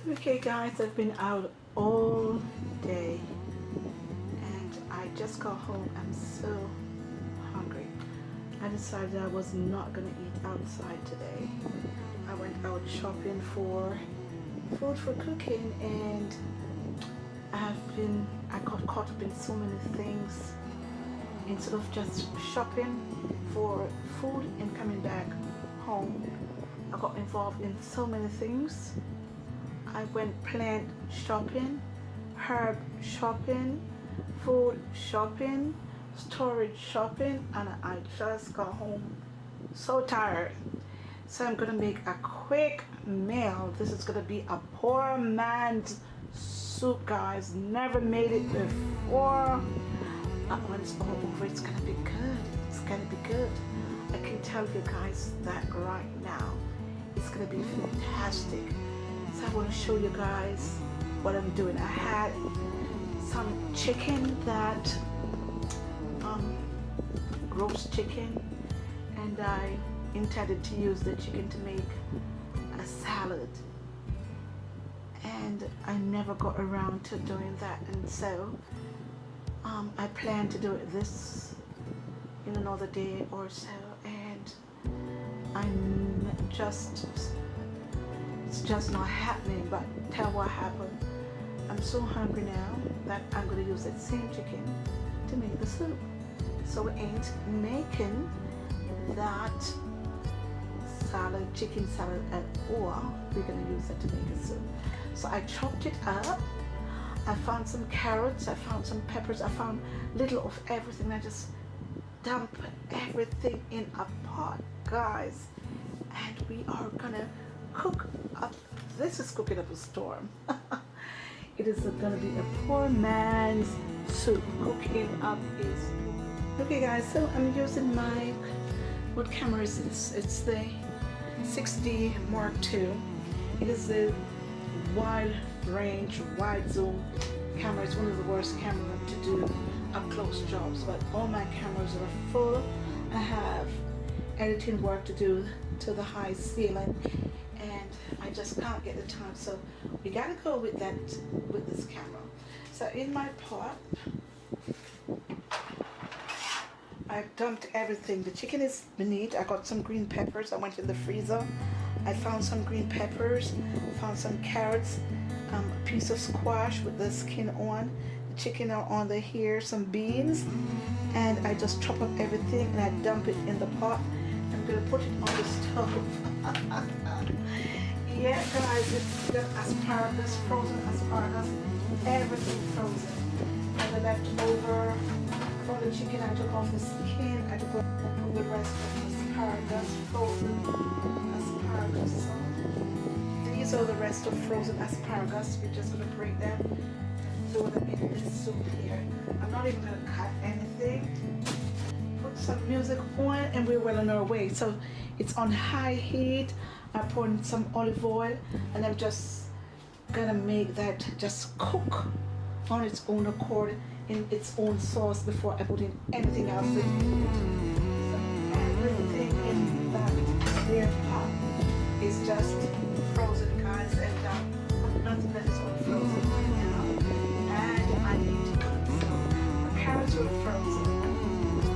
Okay guys, I've been out all day and I just got home. I'm so hungry. I decided I was not gonna eat outside today. I went out shopping for food for cooking and I got caught up in so many things. Instead of just shopping for food and coming back home, I got involved in so many things. I went plant shopping, herb shopping, food shopping, storage shopping, and I just got home so tired. So I'm gonna make a quick meal. This is gonna be a poor man's soup, guys. Never made it before. When it's all over, it's gonna be good. It's gonna be good. I can tell you guys that right now. It's gonna be fantastic. So I want to show you guys what I'm doing. I had some chicken, that roast chicken, and I intended to use the chicken to make a salad, and I never got around to doing that, and so I plan to do it this in another day or so, and it's just not happening. But tell what happened. I'm so hungry now that I'm going to use that same chicken to make the soup. So we ain't making that salad, chicken salad at all. We're going to use it to make a soup. So I chopped it up. I found some carrots, I found some peppers, I found little of everything. I just dump everything in a pot, guys, and we are gonna cook up. This is cooking up a storm. It is gonna be a poor man's soup. Cooking up is okay, guys. So I'm using my, what camera is this? It's the 6D Mark II. It is the wide range, wide zoom camera. It's one of the worst cameras to do up close jobs, but all my cameras are full. I have editing work to do to the high ceiling, and I just can't get the time, so we gotta go with that, with this camera. So in my pot I've dumped everything. The chicken is beneath. I got some green peppers. I went in the freezer. I found some green peppers, found some carrots, a piece of squash with the skin on, the chicken are on the here, some beans, and I just chop up everything and I dump it in the pot. I'm gonna put it on the stove. Yeah, guys, it's got asparagus, frozen asparagus, everything frozen. And the leftover from the chicken, I took off the skin, I took off the rest of the asparagus, frozen asparagus. So these are the rest of frozen asparagus. We're just going to break them, throw them in this soup here. I'm not even going to cut anything. Put some music on and we're well on our way. So it's on high heat. I pour in some olive oil and I'm just going to make that just cook on its own accord in its own sauce before I put in anything else. So everything in that clear pot is just frozen, guys, and nothing that is unfrozen right now. And I need to cook. So the carrots are frozen,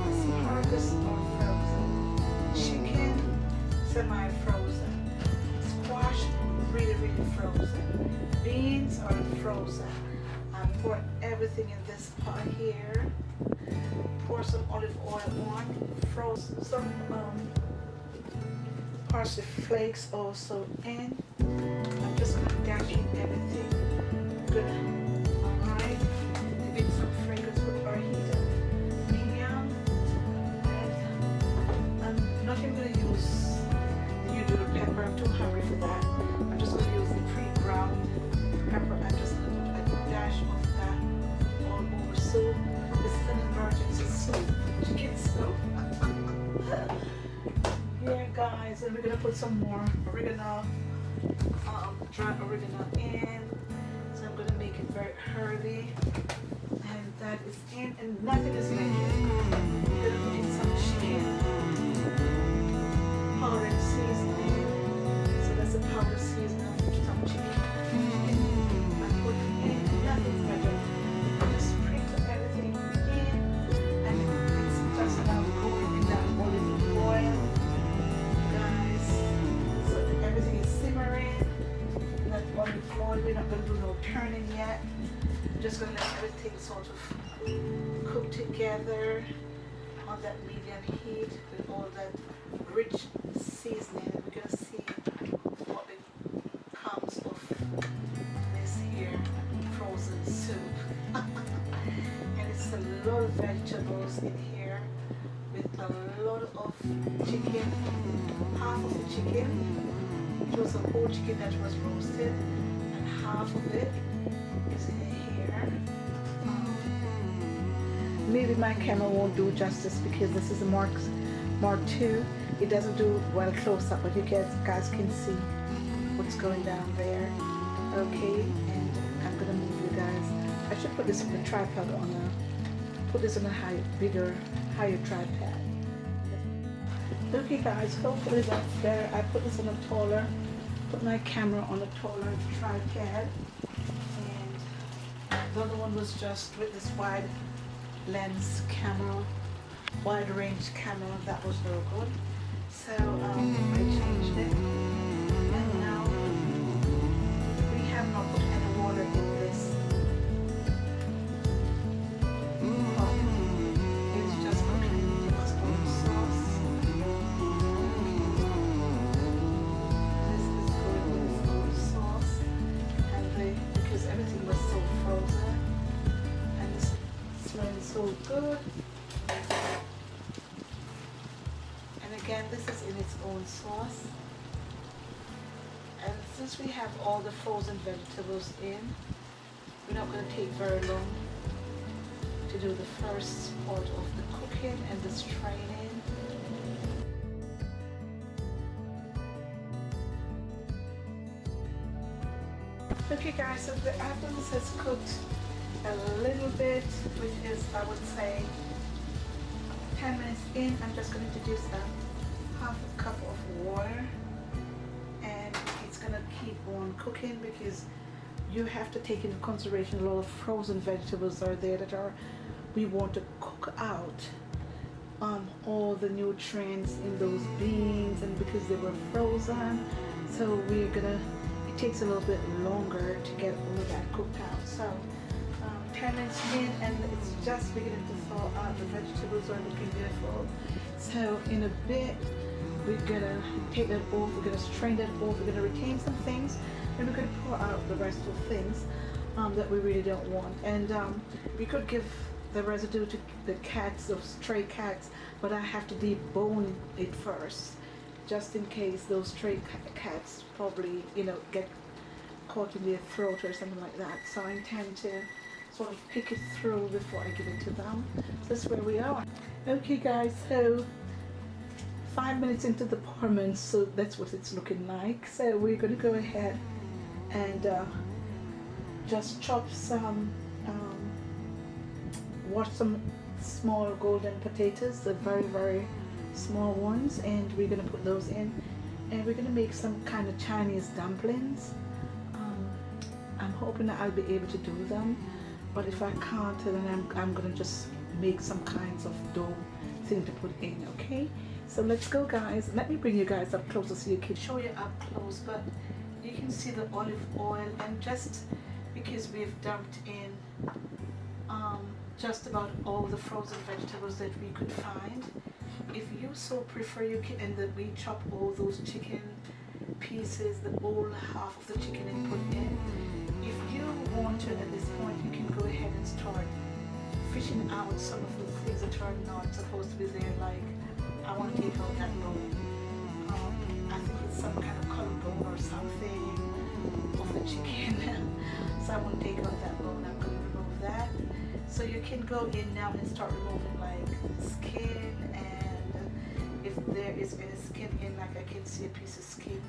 asparagus are frozen, chicken semi-frozen, squash really frozen, beans are frozen. I pour everything in this pot here. Pour some olive oil on. Frozen some parsley flakes also in. I'm just gonna dash in everything. Good. Alright. To get some fragrance with our heat medium. And I'm not even gonna use the usual pepper. I'm too hungry for that. I'm just gonna use the pre-ground pepper. I'm just gonna put a dash of that all over soup. This is an emergency soup. Chicken soup. Here, guys, and we're gonna put some more oregano, dry oregano in. So I'm gonna make it very herby, and that is in, and nothing is making. We're gonna put in some chicken powder and seasoning. So that's the powder seasoning of some chicken. oil. We're not going to do no turning yet. Just going to let everything sort of cook together on that medium heat with all that rich seasoning. And we're going to see what comes of this here frozen soup. And it's a lot of vegetables in here with a lot of chicken. Half of the chicken, it was a whole chicken that was roasted, and half of it is in here. Maybe my camera won't do justice because this is a Mark II. It doesn't do well close up, but you guys can see what's going down there. Okay, and I'm gonna move you guys. I should put this on the tripod on a higher tripod. Okay guys, hopefully that's better. I put this on a taller, put my camera on a taller tripod, and the other one was just with this wide lens camera, wide range camera. That was no good. So I changed it, and now we have not put any water in this. It's just cooking its own sauce. This is going with its own sauce, and because everything was so frozen, and it's smelling so good. Again, this is in its own sauce, and since we have all the frozen vegetables in, we're not going to take very long to do the first part of the cooking and the straining. Okay guys, so after this has cooked a little bit, which is, I would say, 10 minutes in, I'm just going to introduce half a cup of water, and it's going to keep on cooking because you have to take into consideration a lot of frozen vegetables are there that we want to cook out all the nutrients in those beans, and because they were frozen, so it takes a little bit longer to get all of that cooked out. So 10 minutes in, and it's just beginning to thaw out. The vegetables are looking beautiful. So in a bit, we're gonna take that off, we're gonna strain that off, we're gonna retain some things, and we're gonna pour out the rest of things that we really don't want. And we could give the residue to the cats, those stray cats, but I have to debone it first, just in case those stray cats probably, get caught in their throat or something like that. So I intend to sort of pick it through before I give it to them. So that's where we are. Okay guys, so 5 minutes into the pourment, so that's what it's looking like. So we're going to go ahead and just chop some, wash some small golden potatoes, the very, very small ones, and we're going to put those in, and we're going to make some kind of Chinese dumplings. I'm hoping that I'll be able to do them, but if I can't, then I'm going to just make some kinds of dough thing to put in. Okay, so let's go guys. Let me bring you guys up closer so you can show you up close, but you can see the olive oil, and just because we've dumped in just about all the frozen vegetables that we could find, if you so prefer, you can, and that we chop all those chicken pieces, the whole half of the chicken, and put in. If you want to, at this point, you can go ahead and start fishing out some of the things that are not supposed to be there, like I want to take out that bone. I think it's some kind of collarbone or something of the chicken. So I want to take out that bone. I'm going to remove that. So you can go in now and start removing like the skin, and if there is any skin in, like I can see a piece of skin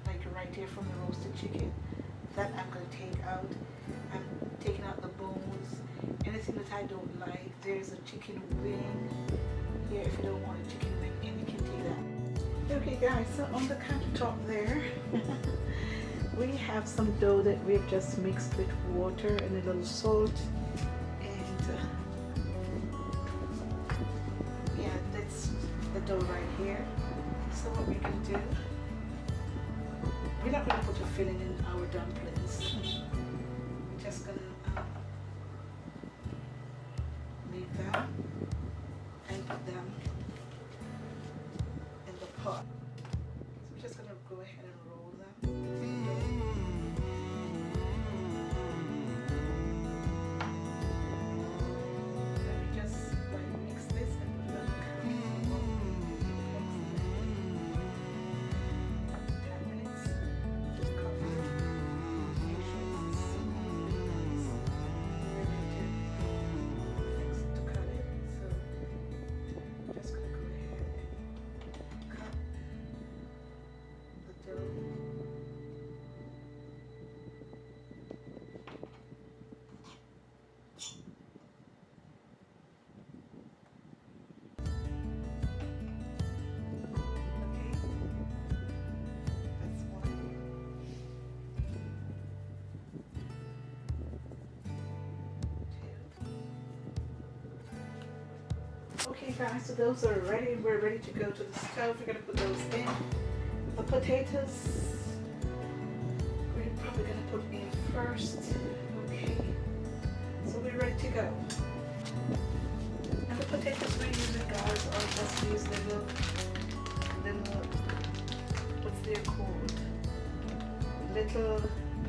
like right here from the roasted chicken, that I'm going to take out. I'm taking out the bones, anything that I don't like. There's a chicken wing here. If you don't want a chicken wing in, you can take that. Okay guys, so on the countertop there we have some dough that we've just mixed with water and a little salt, and yeah, that's the dough right here. So what we can do, we're not going to put a filling in our dumplings. We're just going to leave them and put them in the pot. So we're just going to go ahead and roll them. Okay guys, so those are ready. We're ready to go to the stove. We're going to put those in. The potatoes, we're probably going to put in first. Okay, so we're ready to go. And the potatoes we're using, guys, are just these little, what's they called? Little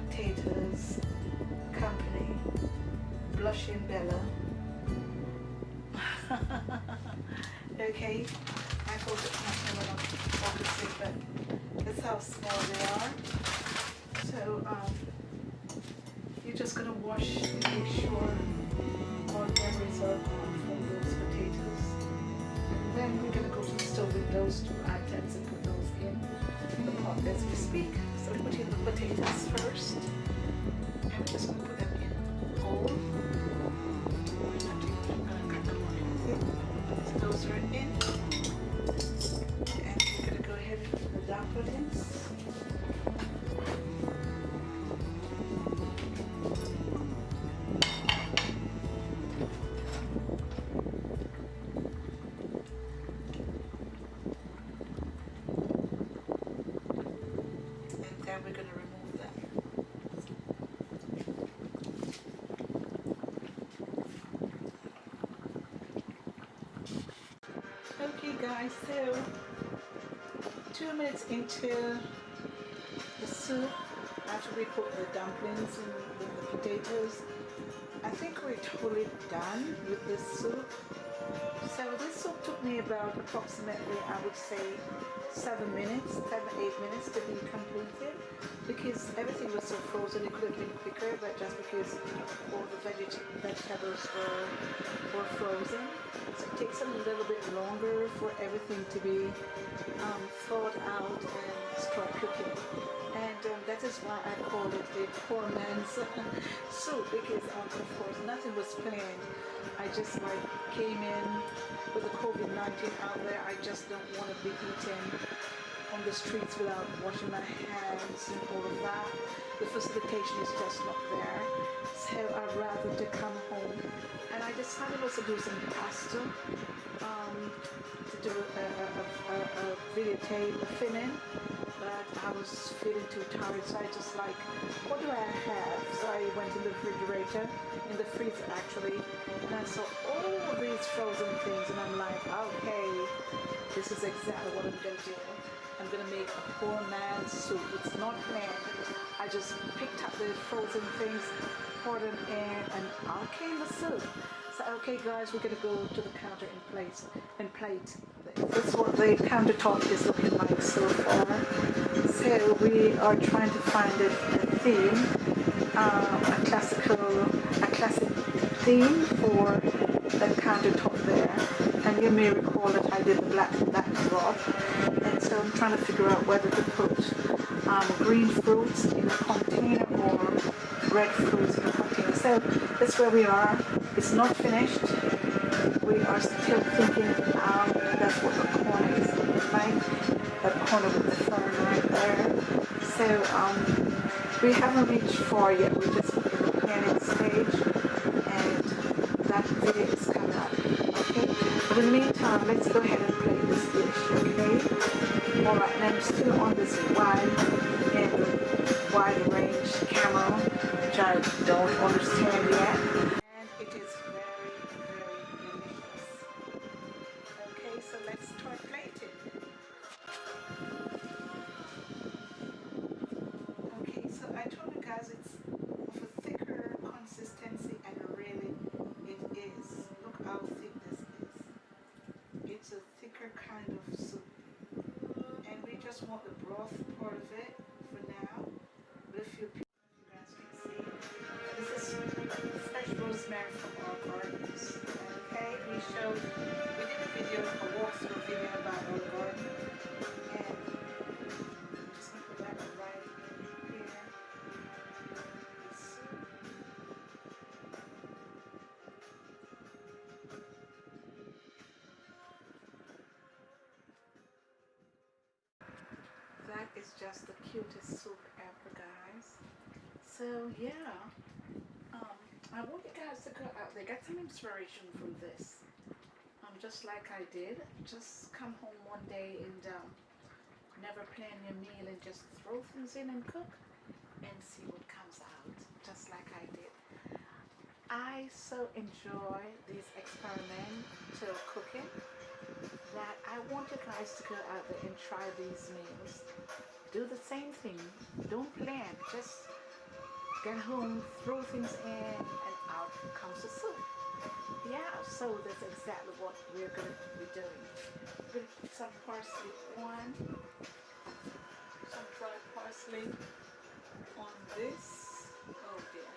Potatoes Company, Blushing Bella. Okay, I hope it's not coming up obviously, but that's how small they are. So you're just gonna wash and make sure all memories are gone from those potatoes. And then we're gonna go to the stove with those two items and put those in the pot as we speak. So we put in the potatoes first, and we're just gonna put them in whole. So those are in, and we're going to go ahead and put the dumplings. And then we're going to remove them. Okay guys, so 2 minutes into the soup, after we put the dumplings and the potatoes, I think we're totally done with this soup. So this soup took me about approximately, I would say, 7 minutes, 7-8 minutes to be completed, because everything was so frozen. It could have been quicker, but just because all the vegetables were frozen, so it takes a little bit longer for everything to be thawed out and start cooking. And that is why I called it a poor man's soup, because of course nothing was planned. I just came in with the COVID-19 out there. I just don't want to be eating on the streets without washing my hands and all of that. The facilitation is just not there. So I'd rather to come home. And I decided also to do some pasta, to do a videotape, a film. But I was feeling too tired, so I just what do I have? So I went in the refrigerator, in the freezer actually, and I saw all these frozen things, and I'm like, okay, this is exactly what I'm gonna do. I'm gonna make a poor man's soup. It's not planned. I just picked up the frozen things, poured them in, and out came the soup. So okay guys, we're gonna go to the counter and plate. This is what the countertop is looking like so far. So we are trying to find a theme, a classic theme for the countertop there. And you may recall that I did the black broth, and so I'm trying to figure out whether to put green fruits in a container or red fruits in a container. So that's where we are. It's not finished. We are still thinking out. That's what the corner is like. That corner with the fern right there. So we haven't reached far yet. We're just in the planning stage, and that video is coming up. Okay. But in the meantime, let's go ahead and plate this dish. Okay. All right. And I'm still on this wine and I don't understand yet. And it is very, very delicious. Okay, so let's start plating. Okay, so I told you guys it's of a thicker consistency, and really it is. Look how thick this is. It's a thicker kind of soup. And we just want the broth part of it for now. But if you guys can see, this is fresh rosemary from our gardens. Okay, we did a video, a walkthrough video about our garden. And I'm just going to put that right in here. That is just the cutest soup ever, guys. So yeah, I want you guys to go out there, get some inspiration from this. Just like I did, just come home one day and never plan your meal and just throw things in and cook and see what comes out, just like I did. I so enjoy these experimental cooking that I want you guys to go out there and try these meals. Do the same thing. Don't plan. Just get home, throw things in, and out comes the soup. Yeah, so that's exactly what we're going to be doing. We're going to put some parsley on, some dried parsley on this. Oh dear.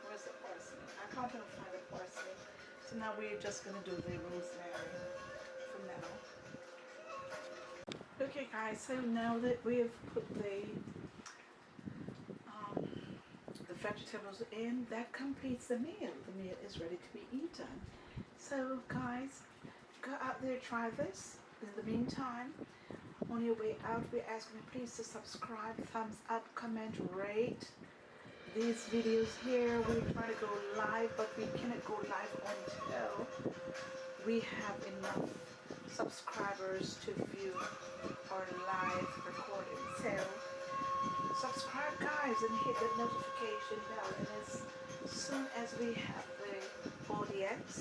Where's the parsley? I can't even find the parsley. So now we're just going to do the rosemary for now. Okay guys, so now that we've put the vegetables in, that completes the meal. The meal is ready to be eaten. So guys, go out there, try this. In the meantime, on your way out, we're asking you please to subscribe, thumbs up, comment, rate these videos here. We're trying to go live, but we cannot go live until we have enough subscribers to view our live recording. So subscribe guys and hit the notification bell, and as soon as we have the audience,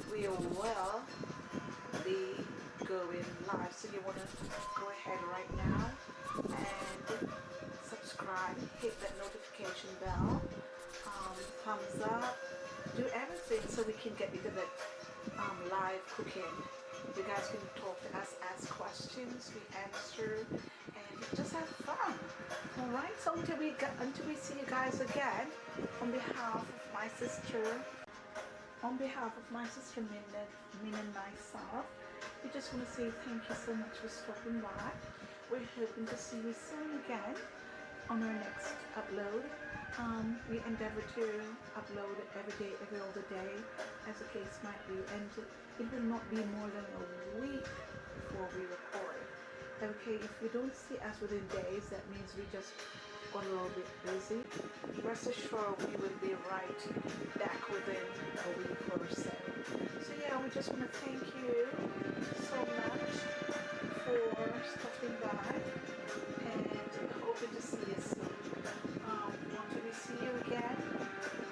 we will be going live. So you want to go ahead right now and subscribe, hit that notification bell, thumbs up, do everything so we can get into the live cooking. You guys can talk to us, ask questions, we answer, and just have fun. Alright, so until we see you guys again, on behalf of my sister Min and myself, we just want to say thank you so much for stopping by. We're hoping to see you soon again on our next upload. We endeavor to upload every day, every other day, as the case might be, and it will not be more than a week before we record. Okay, if you don't see us within days, that means we just got a little bit busy. Rest assured, we will be right back within a week or so. So yeah, we just want to thank you so much for stopping by, and hoping to see you soon. Until we see you again,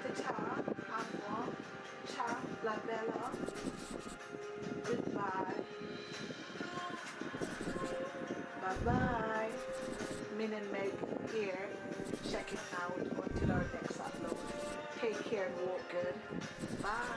ta-ta, au revoir, ciao, la bella, goodbye, bye-bye. Min and Meg here, check it out until our next upload. Take care and walk good. Bye.